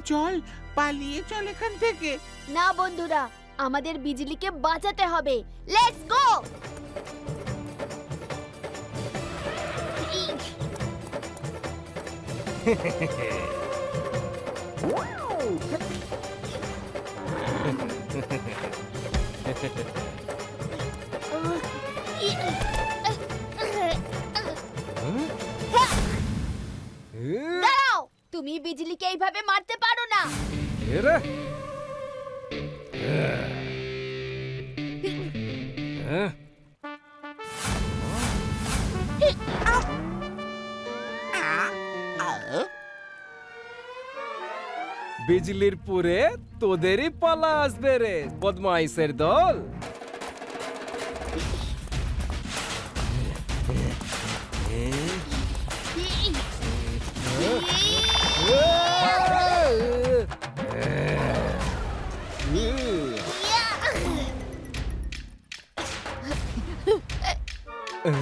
চল পালিয়ে চল এখান থেকে। না বন্ধুরা, আমাদের বিজলিকে বাঁচাতে হবে। Let's go! দাঁড়াও, তুমি বিজলিকে এইভাবে মারতে পারো না। এরে বিজলির পুরে তোদেরই পালা আসবে রে বদমাইশের দল।